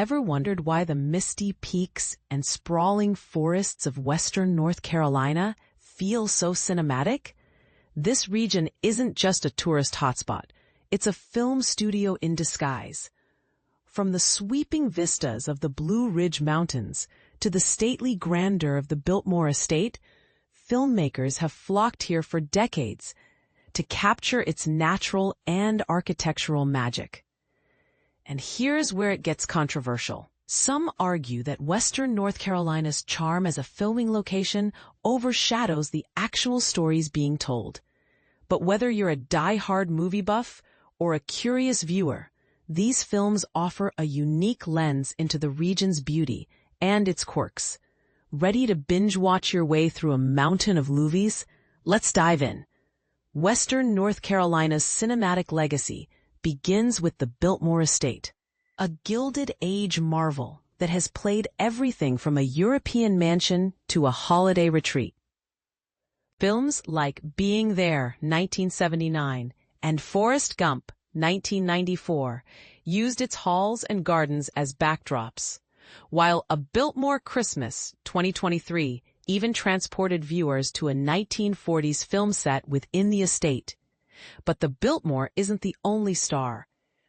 ever wondered why the misty peaks and sprawling forests of western North Carolina feel so cinematic? This region isn't just a tourist hotspot. It's a film studio in disguise. From the sweeping vistas of the Blue Ridge Mountains to the stately grandeur of the Biltmore Estate, filmmakers have flocked here for decades to capture its natural and architectural magic. And here's where it gets controversial. Some argue that Western North Carolina's charm as a filming location overshadows the actual stories being told. But whether you're a die-hard movie buff or a curious viewer, these films offer a unique lens into the region's beauty and its quirks. Ready to binge-watch your way through a mountain of movies? Let's dive in. Western North Carolina's cinematic legacy begins with the Biltmore Estate, a Gilded Age marvel that has played everything from a European mansion to a holiday retreat. Films like Being There, 1979, and Forrest Gump, 1994, used its halls and gardens as backdrops, while A Biltmore Christmas, 2023, even transported viewers to a 1940s film set within the estate. But the Biltmore isn't the only star.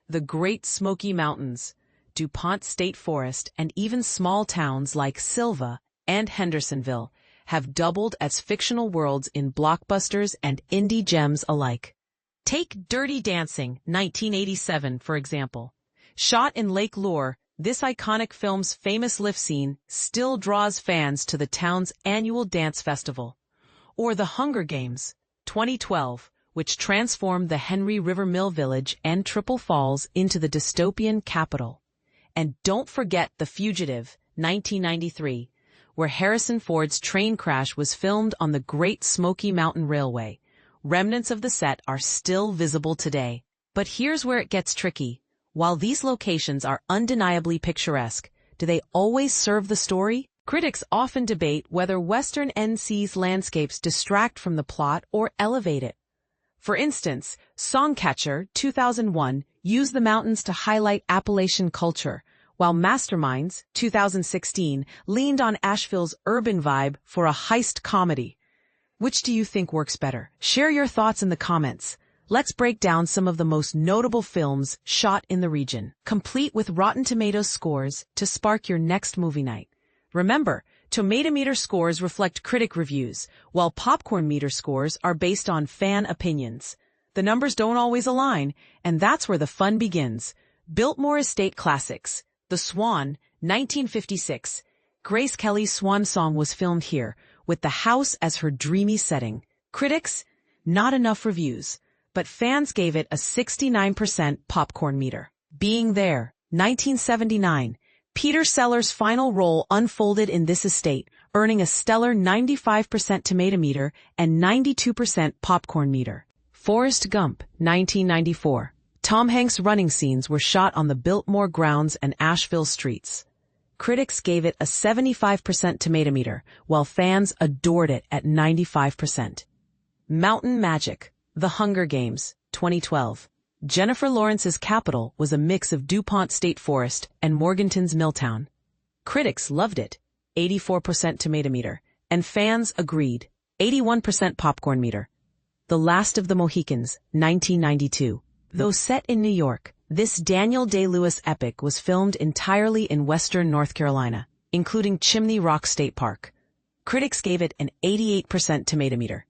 The Great Smoky Mountains, DuPont State Forest, and even small towns like Sylva and Hendersonville have doubled as fictional worlds in blockbusters and indie gems alike. Take Dirty Dancing, 1987, for example. Shot in Lake Lure, this iconic film's famous lift scene still draws fans to the town's annual dance festival. Or The Hunger Games, 2012, which transformed the Henry River Mill Village and Triple Falls into the dystopian capital. And don't forget The Fugitive, 1993, where Harrison Ford's train crash was filmed on the Great Smoky Mountain Railway. Remnants of the set are still visible today. But here's where it gets tricky. While these locations are undeniably picturesque, do they always serve the story? Critics often debate whether Western NC's landscapes distract from the plot or elevate it. For instance, Songcatcher, 2001, used the mountains to highlight Appalachian culture, while Masterminds, 2016, leaned on Asheville's urban vibe for a heist comedy. Which do you think works better? Share your thoughts in the comments. Let's break down some of the most notable films shot in the region, complete with Rotten Tomatoes scores to spark your next movie night. Remember, Tomatometer scores reflect critic reviews, while Popcorn Meter scores are based on fan opinions. The numbers don't always align, and that's where the fun begins. Biltmore Estate Classics. The Swan, 1956. Grace Kelly's swan song was filmed here, with the house as her dreamy setting. Critics? Not enough reviews. But fans gave it a 69% popcorn meter. Being There, 1979. Peter Sellers' final role unfolded in this estate, earning a stellar 95% tomato meter and 92% popcorn meter. Forrest Gump, 1994. Tom Hanks' running scenes were shot on the Biltmore grounds and Asheville streets. Critics gave it a 75% tomato meter, while fans adored it at 95%. Mountain Magic. The Hunger Games, 2012. Jennifer Lawrence's capital was a mix of DuPont State Forest and Morganton's Milltown. Critics loved it, 84% tomato meter, and fans agreed, 81% popcorn meter. The Last of the Mohicans, 1992. Though set in New York, this Daniel Day-Lewis epic was filmed entirely in western North Carolina, including Chimney Rock State Park. Critics gave it an 88% tomato meter.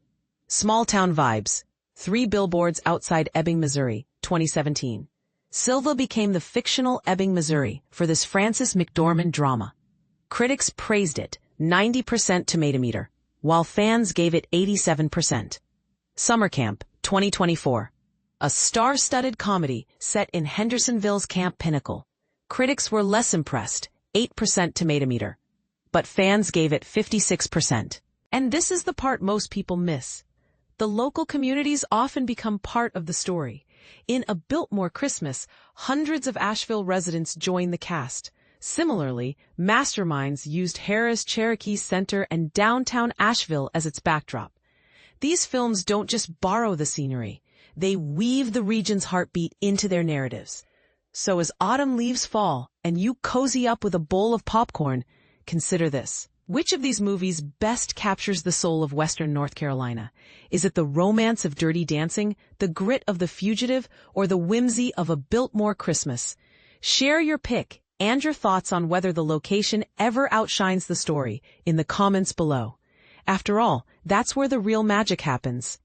Small Town Vibes. 3 Billboards Outside Ebbing, Missouri, 2017. Sylva became the fictional Ebbing, Missouri, for this Frances McDormand drama. Critics praised it, 90% tomato meter, while fans gave it 87%. Summer Camp, 2024. A star-studded comedy set in Hendersonville's Camp Pinnacle. Critics were less impressed, 8% tomato meter, but fans gave it 56%. And this is the part most people miss. The local communities often become part of the story. In A Biltmore Christmas, hundreds of Asheville residents join the cast. Similarly, Masterminds used Harrah's Cherokee Center and downtown Asheville as its backdrop. These films don't just borrow the scenery. They weave the region's heartbeat into their narratives. So as autumn leaves fall and you cozy up with a bowl of popcorn, consider this. Which of these movies best captures the soul of Western North Carolina? Is it the romance of Dirty Dancing, the grit of The Fugitive, or the whimsy of A Biltmore Christmas? Share your pick and your thoughts on whether the location ever outshines the story in the comments below. After all, that's where the real magic happens.